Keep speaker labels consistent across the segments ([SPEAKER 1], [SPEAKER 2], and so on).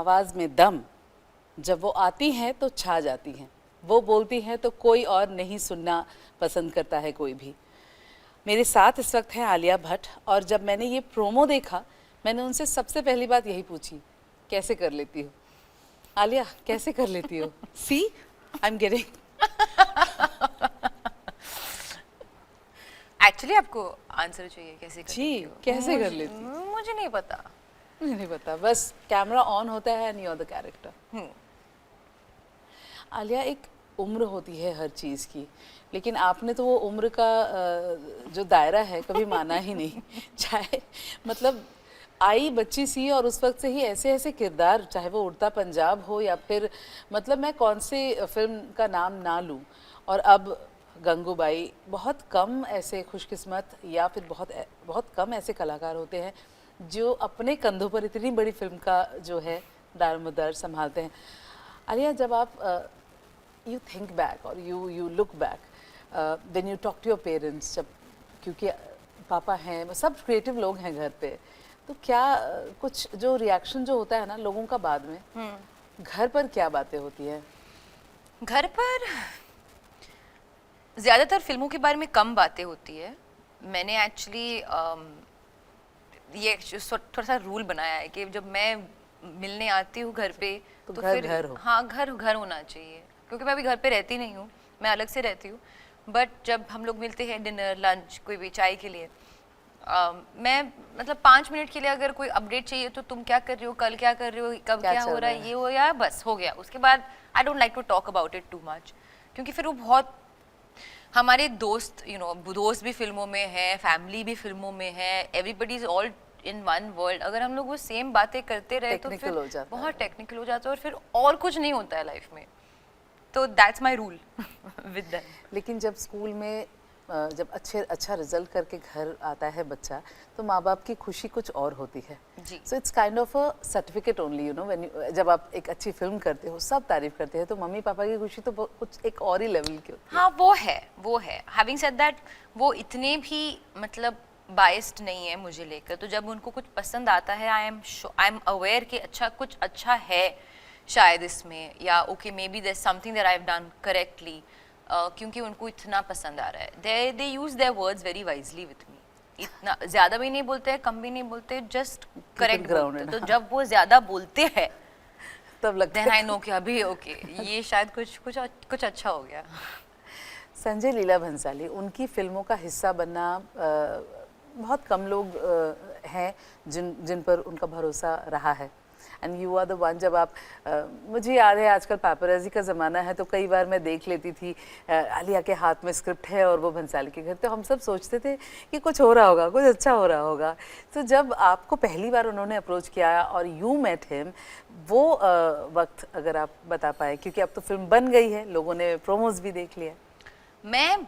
[SPEAKER 1] आवाज़ में दम, जब वो आती हैं तो छा जाती हैं, वो बोलती हैं तो कोई और नहीं सुनना पसंद करता है कोई भी। मेरे साथ इस वक्त हैं आलिया भट्ट, और जब मैंने ये प्रोमो देखा मैंने उनसे सबसे पहली बात यही पूछी, कैसे कर लेती हो आलिया, कैसे कर लेती हो? सी आई एम गेटिंग।
[SPEAKER 2] एक्चुअली आपको आंसर चाहिए कैसे कर
[SPEAKER 1] जी,
[SPEAKER 2] लेती हो?
[SPEAKER 1] कैसे कर लेती हो?
[SPEAKER 2] मुझे नहीं पता।
[SPEAKER 1] मुझे नहीं पता, बस कैमरा ऑन होता है and you are the character. Alia, एक उम्र होती है हर चीज़ की, लेकिन आपने तो वो उम्र का जो दायरा है कभी माना ही नहीं। चाहे मतलब आई बच्ची सी और उस वक्त से ही ऐसे ऐसे किरदार, चाहे वो उड़ता पंजाब हो या फिर मतलब मैं कौन से फिल्म का नाम ना लूँ, और अब गंगूबाई। बहुत कम ऐसे खुशकिस्मत या फिर बहुत कम ऐसे कलाकार होते हैं जो अपने कंधों पर इतनी बड़ी फिल्म का जो है दारोमदार संभालते हैं। आलिया, जब आप you think back or you look back, when you talk to your parents, जब क्योंकि पापा हैं, सब क्रिएटिव लोग हैं घर पे, तो क्या कुछ जो रिएक्शन जो होता है ना लोगों का बाद में, घर पर क्या बातें होती है?
[SPEAKER 2] घर पर ज़्यादातर फिल्मों के बारे में कम बातें होती है। मैंने एक्चुअली ये थोड़ा सा रूल बनाया है कि जब मैं मिलने आती हूँ घर पे तो फिर
[SPEAKER 1] घर हो।
[SPEAKER 2] हाँ, घर होना चाहिए, क्योंकि मैं अभी घर पे रहती नहीं हूँ, मैं अलग से रहती हूँ। बट जब हम लोग मिलते हैं डिनर लंच कोई भी चाय के लिए, मैं मतलब 5 मिनट के लिए अगर कोई अपडेट चाहिए तो तुम क्या कर रही हो, कल क्या कर रही हो, कब क्या हो रहा है, ये हो या बस हो गया। उसके बाद I don't like to talk about it too much, क्योंकि फिर वो बहुत हमारे दोस्त दोस्त भी फिल्मों में है, फैमिली भी फिल्मों में है, everybody is all in one world. अगर हम लोग वो सेम बातें करते रहे तो फिर बहुत टेक्निकल हो जाता है और फिर और कुछ नहीं होता है लाइफ में। तो that's my rule with that.
[SPEAKER 1] लेकिन जब स्कूल में जब अच्छा रिजल्ट करके घर आता है बच्चा, तो माँ बाप की खुशी कुछ और होती है। So it's kind of a certificate only, you know, when जब आप एक अच्छी फिल्म करते हो, सब तारीफ करते हैं, तो मम्मी पापा की खुशी तो कुछ एक और ही लेवल की होती है।
[SPEAKER 2] हाँ, वो है। हैविंग सेड दैट, वो इतने भी मतलब बाइस्ड नहीं है मुझे लेकर। तो जब उनको कुछ पसंद आता है, आई एम अवेयर कि अच्छा कुछ अच्छा है शायद इसमें, या okay maybe there something that I have done correctly, क्योंकि उनको इतना पसंद आ रहा है। They use their words very wisely with me. इतना ज़्यादा भी नहीं बोलते हैं, कम भी नहीं बोलते, जस्ट करेक्ट बोलते हैं। तो जब वो ज़्यादा बोलते हैं
[SPEAKER 1] तब लगता है
[SPEAKER 2] आई नो कि अभी ओके ये शायद कुछ अच्छा हो गया।
[SPEAKER 1] संजय लीला भंसाली, उनकी फिल्मों का हिस्सा बनना बहुत कम लोग हैं जिन पर उनका भरोसा रहा है, and you are the one. जब आप मुझे याद है आजकल पेपराजी का ज़माना है, तो कई बार मैं देख लेती थी आलिया के हाथ में स्क्रिप्ट है और वो भंसाली के घर, तो हम सब सोचते थे कि कुछ हो रहा होगा, कुछ अच्छा हो रहा होगा। तो जब आपको पहली बार उन्होंने अप्रोच किया और यू मेट हिम, वो वक्त अगर आप बता पाए, क्योंकि अब तो फिल्म बन गई है, लोगों ने प्रोमोज भी देख लिया।
[SPEAKER 2] मैं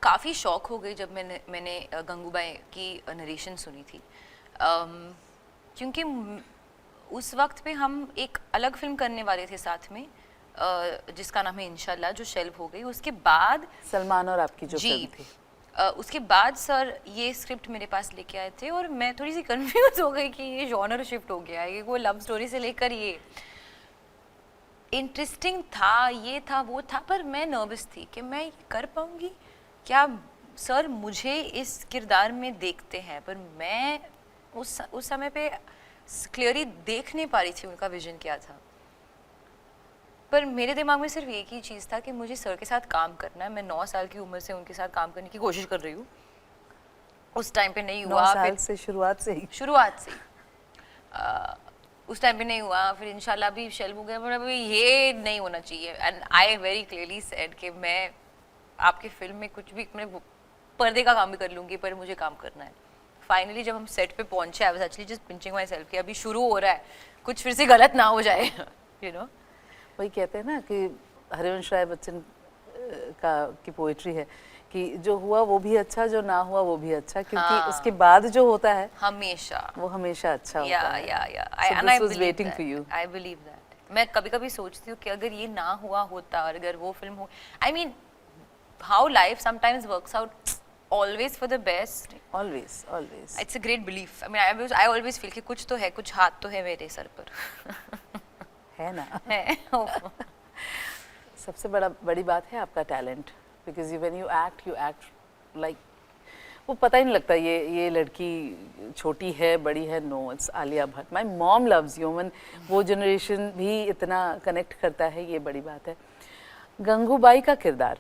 [SPEAKER 2] काफ़ी शौक हो गई जब मैंने गंगूबाई की नरेशन सुनी थी, क्योंकि उस वक्त पे हम एक अलग फिल्म करने वाले थे साथ में, जिसका नाम है इंशाल्लाह, जो शेल्व हो गई। उसके बाद
[SPEAKER 1] सलमान और आपकी जो फिल्म थी,
[SPEAKER 2] उसके बाद सर ये स्क्रिप्ट मेरे पास लेके आए थे और मैं थोड़ी सी कंफ्यूज हो गई कि ये जॉनर शिफ्ट हो गया है, वो लव स्टोरी से लेकर ये इंटरेस्टिंग था, ये था वो था, पर मैं नर्वस थी कि मैं कर पाऊंगी क्या। सर मुझे इस किरदार में देखते हैं, पर मैं उस समय पे क्लियरली देख नहीं पा रही थी उनका विजन क्या था। पर मेरे दिमाग में सिर्फ एक ही चीज़ था कि मुझे सर के साथ काम करना है। मैं 9 साल की उम्र से उनके साथ काम करने की कोशिश कर रही हूँ। उस टाइम पे नहीं हुआ,
[SPEAKER 1] 9 साल से शुरुआत से ही
[SPEAKER 2] उस टाइम पे नहीं हुआ, फिर इंशाल्लाह भी शेल्व हो गया। पर अभी ये नहीं होना चाहिए, and I very clearly said कि मैं आपकी फिल्म में कुछ भी, मैं पर्दे का काम भी कर लूँगी, पर मुझे काम करना है। फाइनली जब हम सेट पे पहुंचे, I was actually just pinching my self कि अभी शुरू हो रहा है, कुछ फिर से गलत ना हो जाए, यू नो।
[SPEAKER 1] वही कहते हैं ना कि हरिवंश राय बच्चन की पोइट्री है कि जो हुआ वो भी अच्छा, जो ना हुआ वो भी अच्छा, क्योंकि उसके बाद जो होता है वो हमेशा अच्छा होता है।
[SPEAKER 2] I believe that. मैं कभी-कभी सोचती हूँ कि अगर ये ना हुआ होता और अगर वो फिल्म हो, I mean how life sometimes works out always for the best,
[SPEAKER 1] always
[SPEAKER 2] it's a great belief. I mean I always feel कि कुछ तो है, कुछ हाथ तो है मेरे सर पर।
[SPEAKER 1] है ना।
[SPEAKER 2] है।
[SPEAKER 1] सबसे बड़ी बात है आपका talent, because when you act like, वो पता ही नहीं लगता ये लड़की छोटी है बड़ी है। No, it's Alia Bhatt. My mom loves you. वो जनरेशन भी इतना कनेक्ट करता है, ये बड़ी बात है। गंगूबाई का किरदार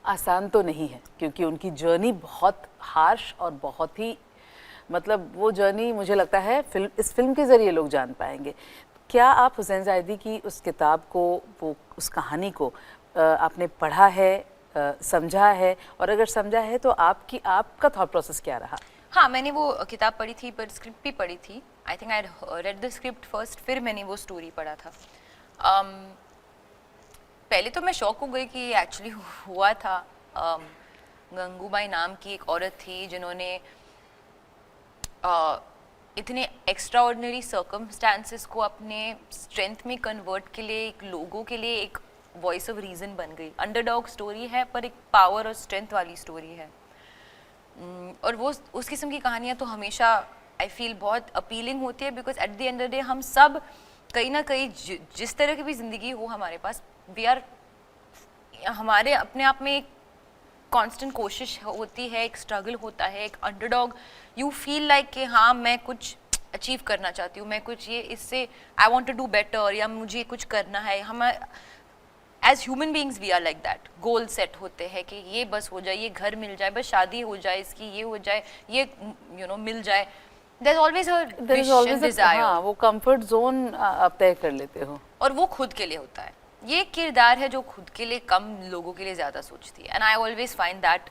[SPEAKER 1] आसान तो नहीं है, क्योंकि उनकी जर्नी बहुत हार्श और बहुत ही, मतलब वो जर्नी मुझे लगता है इस फिल्म के ज़रिए लोग जान पाएंगे। क्या आप हुसैन ज़ायदी की उस किताब को, वो उस कहानी को आपने पढ़ा है, समझा है, और अगर समझा है तो आपका थॉट प्रोसेस क्या रहा?
[SPEAKER 2] हाँ, मैंने वो किताब पढ़ी थी, पर स्क्रिप्ट भी पढ़ी थी। I think I read the script first, फिर मैंने वो स्टोरी पढ़ा था। पहले तो मैं शॉक हो गई कि एक्चुअली हुआ था। गंगूबाई नाम की एक औरत थी जिन्होंने इतने एक्स्ट्रा ऑर्डिनरी सर्कमस्टांसेस को अपने स्ट्रेंथ में कन्वर्ट के लिए, एक लोगों के लिए एक वॉइस ऑफ रीज़न बन गई। अंडरडॉग स्टोरी है, पर एक पावर और स्ट्रेंथ वाली स्टोरी है। और वो उस किस्म की कहानियाँ तो हमेशा आई फील बहुत अपीलिंग होती है, because at the end of the day हम सब कहीं ना कहीं जिस तरह की भी ज़िंदगी हो हमारे पास, वी आर, हमारे अपने आप में एक कांस्टेंट कोशिश होती है, एक स्ट्रगल होता है, एक अंडरडॉग। यू फील लाइक कि हाँ, मैं कुछ अचीव करना चाहती हूँ, मैं कुछ ये इससे I want to do better, या मुझे कुछ करना है। हम as human beings we are like that. Goal set होते हैं कि ये बस हो जाए, ये घर मिल जाए, बस शादी हो जाए इसकी, ये हो जाए, ये मिल जाए। There is always a wish and desire.
[SPEAKER 1] हाँ, वो कंफर्ट जोन आप तय कर लेते हो,
[SPEAKER 2] और वो खुद के लिए होता है। ये किरदार है जो खुद के लिए कम, लोगों के लिए ज़्यादा सोचती है। And I always find that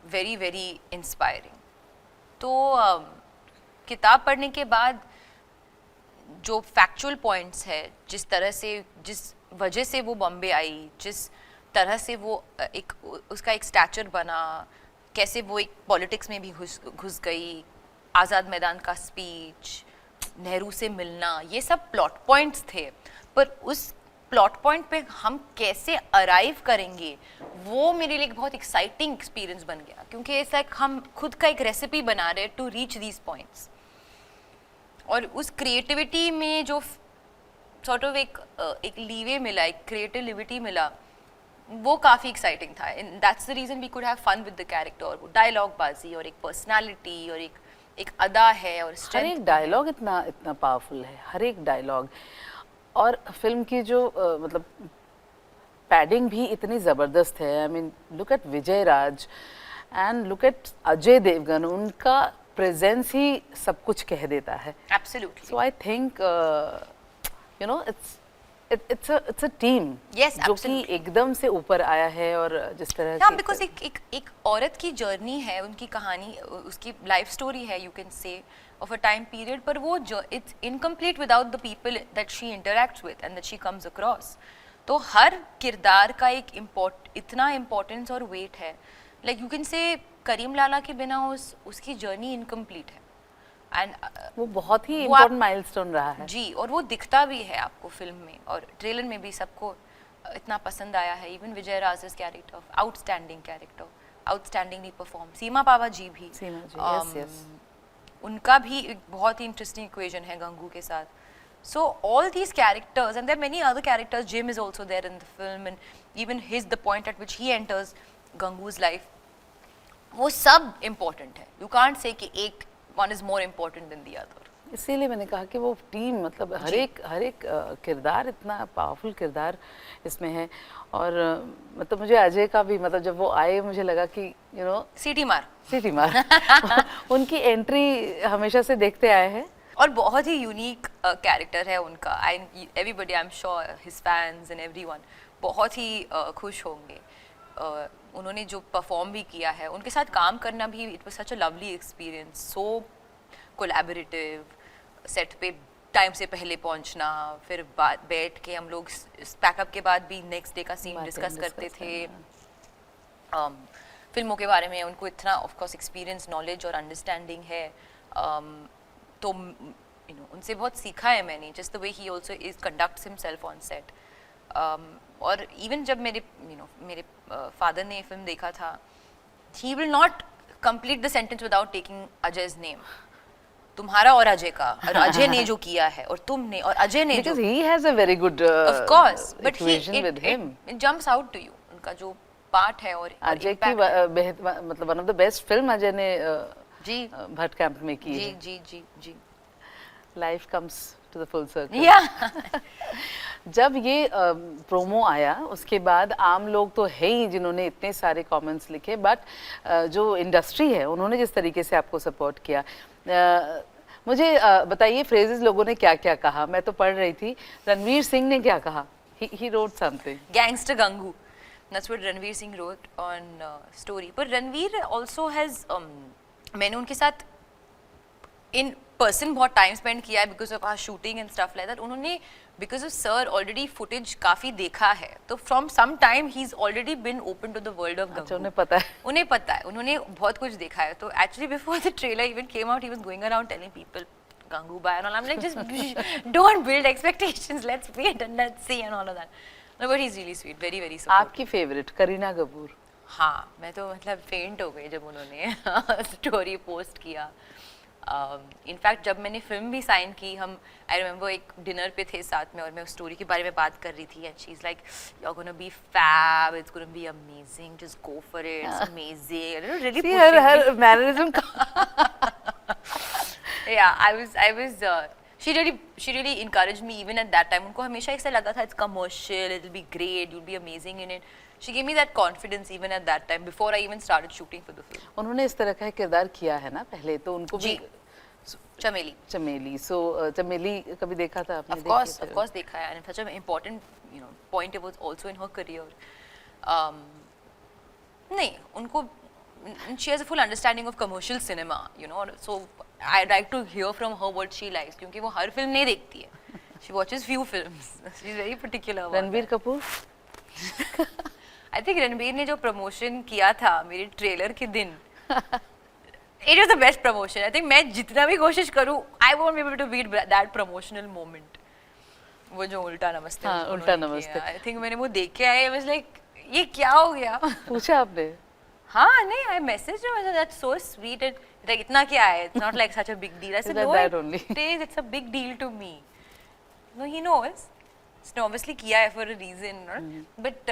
[SPEAKER 2] very very inspiring. तो किताब पढ़ने के बाद जो फैक्चुअल पॉइंट्स है, जिस वजह से वो बॉम्बे आई, जिस तरह से वो उसका एक स्टैचर बना, कैसे वो एक पॉलिटिक्स में भी घुस गई, आज़ाद मैदान का स्पीच, नेहरू से मिलना, ये सब प्लॉट पॉइंट्स थे। पर उस प्लॉट पॉइंट पे हम कैसे अराइव करेंगे, वो मेरे लिए बहुत एक्साइटिंग एक्सपीरियंस बन गया, क्योंकि इट्स लाइक हम खुद का एक रेसिपी बना रहे टू रीच दीज पॉइंट्स। और उस क्रिएटिविटी में जो सॉर्ट ऑफ एक लीवे मिला, एक क्रिएटिव लिबर्टी मिला, वो काफ़ी एक्साइटिंग था। And that's the reason we could have fun with the character. और वो डायलॉग बाजी और एक पर्सनालिटी और एक अदा है, और
[SPEAKER 1] हर एक डायलॉग इतना पावरफुल है, हर एक डायलॉग। और फिल्म की जो मतलब पैडिंग भी इतनी ज़बरदस्त है। I mean, look at Vijay Raaz and look at Ajay Devgn. उनका प्रेजेंस ही सब कुछ कह देता है।
[SPEAKER 2] Absolutely.
[SPEAKER 1] So I think it's a team
[SPEAKER 2] Yes,
[SPEAKER 1] जो कि एकदम से ऊपर आया है। और जिस तरह
[SPEAKER 2] हाँ,
[SPEAKER 1] से
[SPEAKER 2] बिकॉज एक औरत की जर्नी है, उनकी कहानी, उसकी लाइफ स्टोरी है, you can say, of a time period, पर वो it's incomplete without the people that she interacts with and that she comes across. तो हर किरदार का एक इतना इम्पोर्टेंस और वेट है। Like you can say Karim Lala के बिना उसकी जर्नी इनकम्प्लीट है। एंड
[SPEAKER 1] वो बहुत ही इम्पोर्टेंट माइलस्टोन रहा है
[SPEAKER 2] जी। और वो दिखता भी है आपको फिल्म में, और ट्रेलर में भी सबको इतना पसंद आया है। Even Vijay Raaz's character, outstanding character, outstandingly perform. Seema Pahwa ji भी,
[SPEAKER 1] yes.
[SPEAKER 2] उनका भी एक बहुत ही इंटरेस्टिंग इक्वेशन है गंगू के साथ। So all these characters, and there many other characters, Jim is also there in the film, and even the point at which he enters Gangu's life, वो सब इम्पोर्टेंट है। यू कांट से कि एक one is more important than the other.
[SPEAKER 1] इसीलिए मैंने कहा कि वो टीम, मतलब हर एक किरदार, इतना पावरफुल किरदार इसमें है। और मतलब मुझे अजय का भी, मतलब जब वो आए मुझे लगा कि
[SPEAKER 2] सीटी मार
[SPEAKER 1] उनकी एंट्री हमेशा से देखते आए हैं,
[SPEAKER 2] और बहुत ही यूनिक कैरेक्टर है उनका। Everybody, I am sure his fans and everyone बहुत ही खुश होंगे। उन्होंने जो परफॉर्म भी किया है, उनके साथ काम करना भी, it was such a lovely experience, so collaborative. Set पे टाइम से पहले पहुंचना, फिर बैठ के हम लोग पैकअप के बाद भी नेक्स्ट डे का सीन डिस्कस करते थे। फिल्मों के बारे में उनको इतना ऑफ कोर्स एक्सपीरियंस, नॉलेज और अंडरस्टैंडिंग है। तो उनसे बहुत सीखा है मैंने, just the way he also is conducts himself on set. और इवन जब मेरे फादर ने फिल्म देखा था, he will not complete the sentence without taking Ajay's name. तुम्हारा और अजय का, और अजय ने जो किया है और तुमने और अजय ने जो,
[SPEAKER 1] because he has a very good
[SPEAKER 2] of course, but
[SPEAKER 1] equation with him.
[SPEAKER 2] it jumps out to you, उनका जो पार्ट है और
[SPEAKER 1] अजय की
[SPEAKER 2] impact है।
[SPEAKER 1] मतलब one of the best film Ajay ने
[SPEAKER 2] जी
[SPEAKER 1] भट्ट कैंप में की
[SPEAKER 2] जी
[SPEAKER 1] है।
[SPEAKER 2] जी जी जी
[SPEAKER 1] life comes to the full circle.
[SPEAKER 2] या
[SPEAKER 1] जब ये प्रोमो आया उसके बाद आम लोग तो है ही जिन्होंने इतने सारे कमेंट्स लिखे, बट जो इंडस्ट्री है उन्होंने जिस तरीके से आपको सपोर्ट किया, मुझे बताइए फ्रेजेस लोगों ने क्या क्या कहा। मैं तो पढ़ रही थी, रणवीर सिंह ने क्या कहा, he wrote something,
[SPEAKER 2] gangster Gangu, that's what Ranveer Singh wrote on story, पर रणवीर also has मैंने उनके साथ इन पर्सन बहुत टाइम स्पेंड किया है because of our shooting and stuff like that. उन्होंने because of sir already footage काफी देखा है, तो from some time he is already been open to the world of
[SPEAKER 1] अच्छा उन्हें पता है,
[SPEAKER 2] उन्हें पता है, उन्होंने बहुत कुछ देखा है। तो actually before the trailer even came out he was going around telling people Gangubai and all. I'm like, just don't build expectations, let's wait and let's see and all of that. No, but he's really sweet, very very supportive.
[SPEAKER 1] आपकी favourite Kareena Kapoor?
[SPEAKER 2] हाँ, मैं तो मतलब फेंट हो गई जब उन्होंने स्टोरी पोस्ट किया। इनफैक्ट जब मैंने फिल्म भी साइन की, हम आई रिमेंबर एक डिनर पे थे साथ में और मैं उस स्टोरी के बारे में बात कर रही थी and she is like you are gonna be fab, it's gonna be amazing, just go for it, it's amazing, really
[SPEAKER 1] her mannerism का
[SPEAKER 2] yeah, I was she really encouraged me even at that time. उनको हमेशा ऐसा लगा था it's commercial, it'll be great, you'll be amazing in it. She gave me that confidence even at that time before I even started shooting for the film.
[SPEAKER 1] उन्होंने इस तरह का किरदार किया है ना पहले, तो उनको भी
[SPEAKER 2] चमेली
[SPEAKER 1] चमेली कभी देखा था आपने?
[SPEAKER 2] of course देखा है, and such an important point it was also in her career. नहीं, उनको she has a full understanding of commercial cinema, so I'd like to hear from her what she likes, क्योंकि वो हर film नहीं देखती है, she watches few films, she's very particular about
[SPEAKER 1] Ranbir Kapoor?
[SPEAKER 2] I think Ranbir ने जो promotion किया था मेरे ट्रेलर के दिन, it was the best promotion. I think मैं जितना भी कोशिश करूँ, I won't be able to beat that promotional moment. वो जो उल्टा नमस्ते,
[SPEAKER 1] हाँ, उल्टा नमस्ते।
[SPEAKER 2] I think मैंने वो देख के आई, I was like, ये क्या हो गया?
[SPEAKER 1] पूछा आपने?
[SPEAKER 2] हाँ, नहीं, I messaged her, I said, that's so sweet, and like इतना क्या है? It's not like such a big deal. I said, no, it is, it's a big deal to me. No, he knows. उसने obviously किया है for a reason, but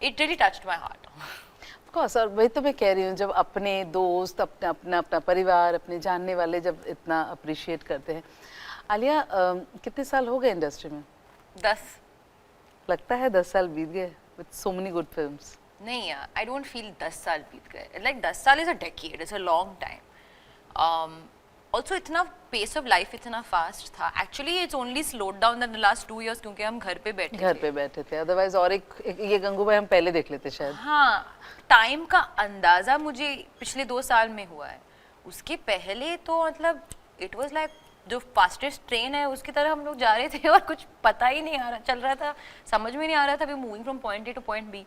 [SPEAKER 2] it really touched my heart.
[SPEAKER 1] Of course, और वही तो मैं कह रही हूँ, जब अपने दोस्त, अपना परिवार, अपने जानने वाले जब इतना अप्रिशिएट करते हैं। आलिया, कितने साल हो गए इंडस्ट्री में?
[SPEAKER 2] 10.
[SPEAKER 1] लगता है 10 साल बीत गए with so many good films.
[SPEAKER 2] नहीं यार, I don't feel 10 साल बीत गए. Like 10 साल is a decade, it's a long time. Also इतना pace of life इतना fast था. Actually it's only slowed down in the last 2 years क्योंकि हम घर पे बैठे थे. Otherwise और एक ये गंगूबाई हम पहले देख लेते शायद. हाँ, टाइम का अंदाजा मुझे पिछले 2 साल में हुआ है. उसके पहले तो मतलब it was like जो फास्टेस्ट ट्रेन है उसकी तरह हम लोग जा रहे थे और कुछ पता ही नहीं आ रहा, चल रहा था, समझ में नहीं आ रहा था, we moving from point A to point B.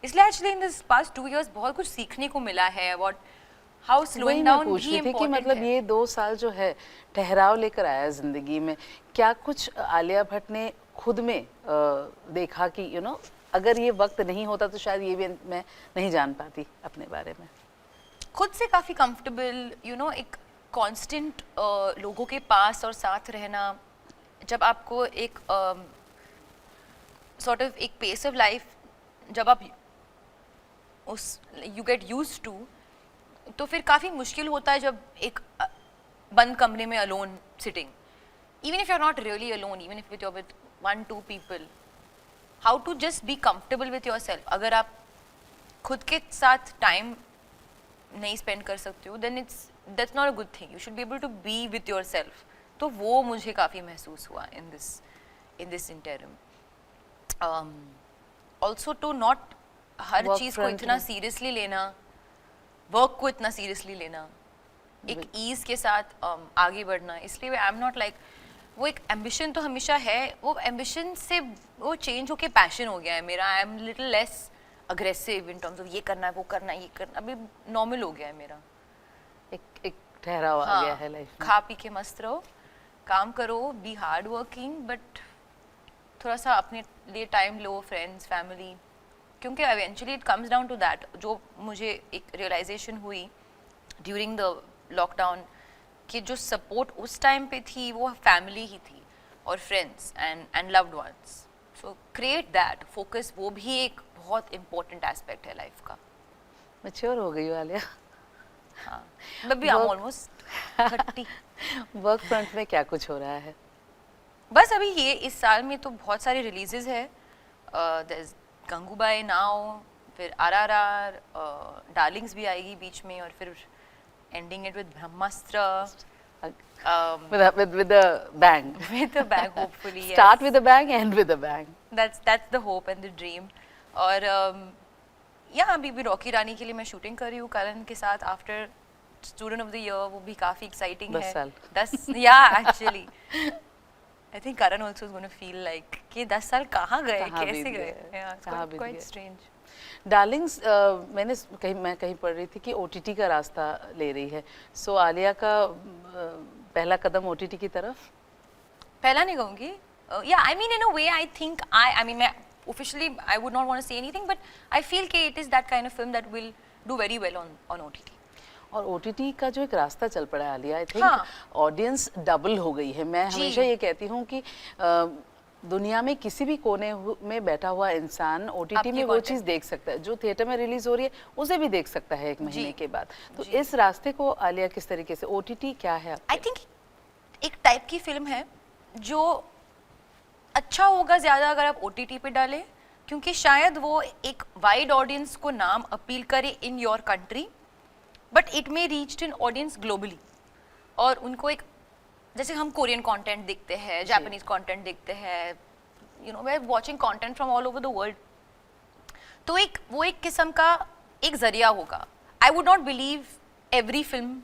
[SPEAKER 2] इसलिए actually in this past 2 years बहुत कुछ सीखने को मिला है अबाउट हाउ स्लोइंग डाउन भी इम्पोर्टेंट है. कि
[SPEAKER 1] मतलब ये 2 साल जो है ठहराव लेकर आया जिंदगी में, क्या कुछ आलिया भट्ट ने खुद में देखा कि अगर ये वक्त नहीं होता तो शायद ये भी मैं नहीं जान पाती अपने बारे में?
[SPEAKER 2] खुद से काफ़ी कंफर्टेबल, एक कांस्टेंट लोगों के पास और साथ रहना, जब आपको एक सॉर्ट ऑफ एक पेस ऑफ लाइफ जब आप उस यू गेट यूज्ड टू, तो फिर काफ़ी मुश्किल होता है जब एक बंद कमरे में alone sitting, even if you are not really alone, even if you are with 1-2 people, how to just be comfortable with yourself. अगर आप खुद के साथ टाइम नहीं स्पेंड कर सकते हो, then that's not a good thing. You should be able to be with yourself. तो वो मुझे काफ़ी महसूस हुआ in this interim. Also to not हर चीज़ को इतना seriously लेना, work को इतना seriously लेना, एक ease के साथ आगे बढ़ना. इसलिए I'm not like, वो एक ambition तो हमेशा है, वो ambition से वो change होके passion हो गया है मेरा. I'm little less aggressive in terms of ये करना है, वो करना है, ये करना, अभी normal हो गया है मेरा.
[SPEAKER 1] एक ठहराव आ गया है लाइफ में.
[SPEAKER 2] खा पी के मस्त रहो, काम करो, बी हार्ड वर्किंग, बट थोड़ा सा अपने लिए टाइम लो, फ्रेंड्स, फैमिली, क्योंकि eventually it comes down to that. जो मुझे एक रियलाइजेशन हुई ड्यूरिंग द लॉकडाउन कि जो सपोर्ट उस टाइम पे थी वो फैमिली ही थी और friends and loved ones. So create that focus, वो भी एक बहुत इंपॉर्टेंट एस्पेक्ट है लाइफ का.
[SPEAKER 1] मैच्योर हो गई हो आलिया.
[SPEAKER 2] हाँ, but I am
[SPEAKER 1] Work-
[SPEAKER 2] almost 30.
[SPEAKER 1] Work front में क्या कुछ हो रहा है?
[SPEAKER 2] बस अभी ये इस साल में तो बहुत सारे रिलीजेस है. गंगूबाई नाउ, फिर आरआरआर, डार्लिंग्स भी आएगी बीच में, और फिर ending it with Brahmastra.
[SPEAKER 1] With a bang.
[SPEAKER 2] With a bang, hopefully. Yes.
[SPEAKER 1] Start with a bang, end with a bang.
[SPEAKER 2] That's the hope and the dream. और अभी भी रॉकी रानी के लिए मैं शूटिंग कर रही हूँ करण के साथ. After student of the year, वो भी काफी एक्साइटिंग है.
[SPEAKER 1] 10 साल.
[SPEAKER 2] 10, या actually I think Karan also is gonna feel like कि 10 साल कहाँ गए,
[SPEAKER 1] कहाँ
[SPEAKER 2] कैसे
[SPEAKER 1] बीत
[SPEAKER 2] गए.
[SPEAKER 1] गए, कहाँ बीत
[SPEAKER 2] क्वाइट
[SPEAKER 1] गए.
[SPEAKER 2] स्ट्रेंज.
[SPEAKER 1] डार्लिंग्स मैं कहीं पढ़ रही थी कि ओटीटी का रास्ता ले रही है. सो आलिया का पहला कदम ओटीटी की तरफ?
[SPEAKER 2] पहला नहीं कहूँगी. या I mean in a way I think I mean मैं officially I would not want to say anything, but I feel कि it is that kind of film that will do very well on OTT.
[SPEAKER 1] और OTT का जो एक रास्ता चल पड़ा है आलिया, आई थिंक
[SPEAKER 2] हाँ.
[SPEAKER 1] ऑडियंस डबल हो गई है. मैं
[SPEAKER 2] जी.
[SPEAKER 1] हमेशा ये कहती हूँ कि दुनिया में किसी भी कोने में बैठा हुआ इंसान ओटीटी
[SPEAKER 2] आपकी
[SPEAKER 1] में वो
[SPEAKER 2] content.
[SPEAKER 1] चीज़ देख सकता है जो थिएटर में रिलीज हो रही है, उसे भी देख सकता है एक महीने के बाद. तो
[SPEAKER 2] जी.
[SPEAKER 1] इस रास्ते को आलिया किस तरीके से, ओटीटी क्या है
[SPEAKER 2] आई थिंक एक टाइप की फिल्म है जो अच्छा होगा ज़्यादा अगर आप OTT पे डालें, क्योंकि शायद वो एक वाइड ऑडियंस को नाम अपील करे in your country, but it may reach in audience globally. और उनको एक, जैसे हम कोरियन कंटेंट देखते हैं, जापानीज कंटेंट देखते हैं, you know we are watching content from all over the world. तो वो एक किस्म का एक जरिया होगा. I would not believe every film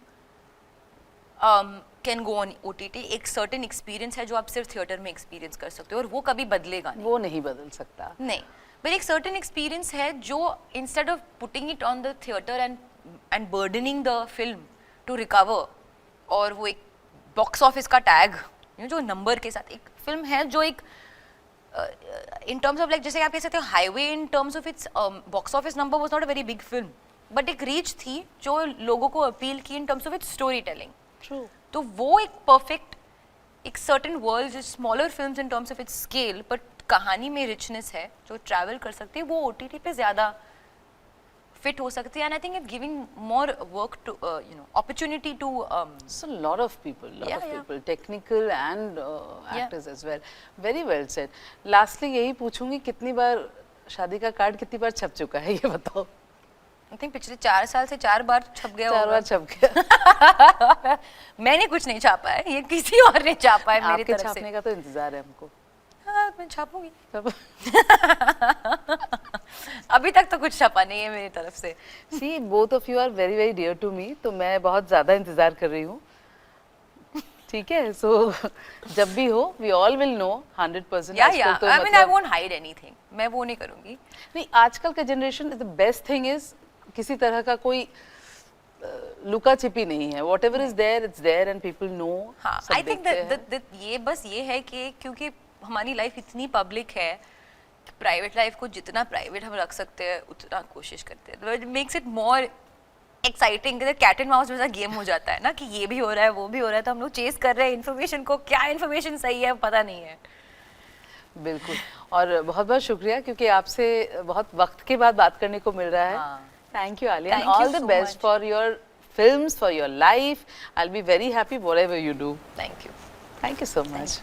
[SPEAKER 2] can go on OTT. एक सर्टेन एक्सपीरियंस है जो आप सिर्फ थिएटर में एक्सपीरियंस कर सकते हो, और वो कभी बदलेगा नहीं.
[SPEAKER 1] वो नहीं बदल सकता.
[SPEAKER 2] नहीं, बट एक सर्टेन एक्सपीरियंस है जो instead of putting it on the theatre and burdening the film to recover, और वो एक बॉक्स ऑफिस का टैग जो नंबर के साथ, एक फिल्म है जो एक इन टर्म्स ऑफ लाइक, जैसे आप कह सकते हो highway, in terms of its box office number was not a very big film, but एक रीच थी जो लोगों को अपील की in terms of its story telling.
[SPEAKER 1] True.
[SPEAKER 2] तो वो एक परफेक्ट, एक सर्टेन वर्ल्ड जो smaller films in terms of its scale, but कहानी में रिचनेस है जो ट्रैवल कर सकती है, वो OTT पे ज़्यादा फिट हो सकती है. And I think it giving more work to you know opportunity to
[SPEAKER 1] So lot of people, technical and actors as well. Very well said. Lastly यही पूछूंगी, कितनी बार शादी का कार्ड कितनी बार छप चुका है, ये बताओ.
[SPEAKER 2] आई थिंक पिछले 4 साल से 4 बार छप गया
[SPEAKER 1] 4
[SPEAKER 2] होगा.
[SPEAKER 1] बार छप गया.
[SPEAKER 2] मैंने कुछ नहीं छापा है, ये किसी और ने छापा है मेरी
[SPEAKER 1] आपके
[SPEAKER 2] तरफ से.
[SPEAKER 1] छापने का तो इंतजार है हमको.
[SPEAKER 2] हाँ, मैं छापूंगी.
[SPEAKER 1] तब
[SPEAKER 2] अभी तक तो कुछ छपा नहीं है मेरी तरफ से.
[SPEAKER 1] See, both of you are very very dear to me, तो मैं बहुत ज़्यादा इंतजार कर रही हूँ. ठीक है, so जब भी हो we all will know 100%.
[SPEAKER 2] या
[SPEAKER 1] आजकल तो
[SPEAKER 2] आई मीन आई
[SPEAKER 1] मतलब-
[SPEAKER 2] वोंट हाइड एनीथिंग. मैं वो नहीं करूंगी.
[SPEAKER 1] नहीं, आजकल का generation, the best thing is किसी तरह का कोई लुका छिपी नहीं है. Whatever is there it's there and people know.
[SPEAKER 2] हाँ, आई थिंक ये बस ये है कि क्योंकि हमारी लाइफ इतनी पब्लिक है, प्राइवेट लाइफ को जितना प्राइवेट हम रख सकते हैं उतना कोशिश करते हैं. It makes it more exciting. Cat and mouse जैसा गेम हो जाता है ना, कि ये भी हो रहा है वो भी हो रहा है, तो हम लोग चेस कर रहे हैं इन्फॉर्मेशन को. क्या इन्फॉर्मेशन सही है पता नहीं है.
[SPEAKER 1] बिल्कुल. और बहुत बहुत शुक्रिया, क्योंकि आपसे बहुत वक्त के बाद बात करने को मिल रहा है.
[SPEAKER 2] हाँ.
[SPEAKER 1] Thank you Alia,
[SPEAKER 2] Thank you
[SPEAKER 1] all the
[SPEAKER 2] so
[SPEAKER 1] best
[SPEAKER 2] much.
[SPEAKER 1] For your films, for your life. I'll be very happy whatever you do.
[SPEAKER 2] Thank you.
[SPEAKER 1] Thank you so much.